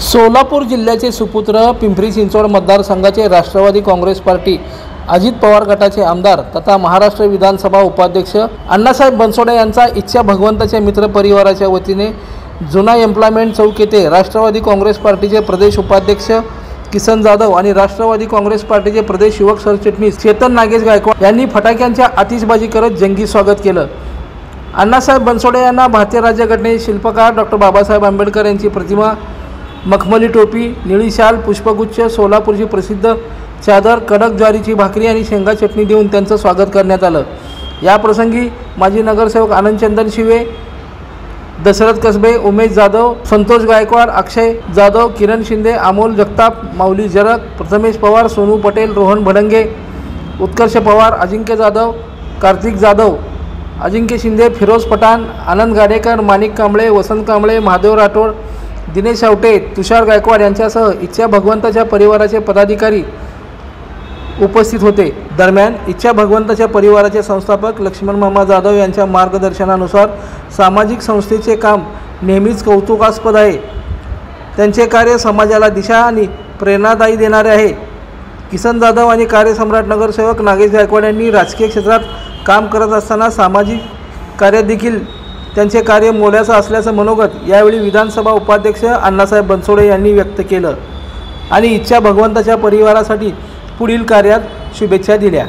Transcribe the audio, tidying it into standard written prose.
सोलापूर जिल्ह्याचे सुपुत्र पिंपरी चिंचवड मतदारसंघाचे राष्ट्रवादी काँग्रेस पार्टी अजित पवार गटाचे आमदार तथा महाराष्ट्र विधानसभा उपाध्यक्ष अण्णासाहेब बनसोडे यांचा इच्छा भगवंताच्या मित्र परिवाराच्या वतीने जुना एम्प्लॉयमेंट चौक येथे राष्ट्रवादी काँग्रेस पार्टीचे प्रदेश उपाध्यक्ष किसन जाधव आणि राष्ट्रवादी काँग्रेस पार्टीचे प्रदेश युवक सरचिटणीस चेतन नागेश गायकवाड यांनी फटाक्यांच्या आतिषबाजी करत जंगी स्वागत केलं। अण्णासाहेब बनसोडे यांना भारतीय राज्यघटनेचे शिल्पकार डॉक्टर बाबासाहेब आंबेडकर यांची प्रतिमा, मखमली टोपी, निळी शाल, पुष्पगुच्छ, सोलापूरची प्रसिद्ध चादर, कडक ज्वारीची भाकरी आणि शेंगा चटणी देऊन त्यांचं स्वागत करण्यात आलं। या प्रसंगी माजी नगरसेवक आनंदचंदन शिवे, दशरथ कसबे, उमेश जाधव, संतोष गायकवाड, अक्षय जाधव, किरण शिंदे, अमोल जगताप, माऊली जरग, प्रथमेश पवार, सोनू पटेल, रोहन भडंगे, उत्कर्ष पवार, अजिंक्य जाधव, कार्तिक जाधव, अजिंक्य शिंदे, फिरोज पठाण, आनंद गाडेकर, माणिक कांबळे, वसंत कांबळे, महादेव राठोड, दिनेश आवटे, तुषार गायकवाड यांच्यासह इच्छा भगवंताच्या परिवाराचे पदाधिकारी उपस्थित होते। दरम्यान इच्छा भगवंताच्या परिवाराचे संस्थापक लक्ष्मण मामा जाधव यांच्या मार्गदर्शनानुसार सामाजिक संस्थेचे काम नेहमीच कौतुकास्पद आहे। त्यांचे कार्य समाजाला दिशा आणि प्रेरणादायी देणारे आहे। किसन जाधव आणि कार्यसम्राट नगरसेवक नागेश गायकवाड यांनी राजकीय क्षेत्रात काम करत असताना सामाजिक कार्य देखील त्यांचे कार्य मोलाचं असल्याचं मनोगत यावेळी विधानसभा उपाध्यक्ष अण्णासाहेब बनसोडे यांनी व्यक्त केलं आणि इच्छा भगवंताच्या परिवारासाठी पुढील कार्यात शुभेच्छा दिल्या।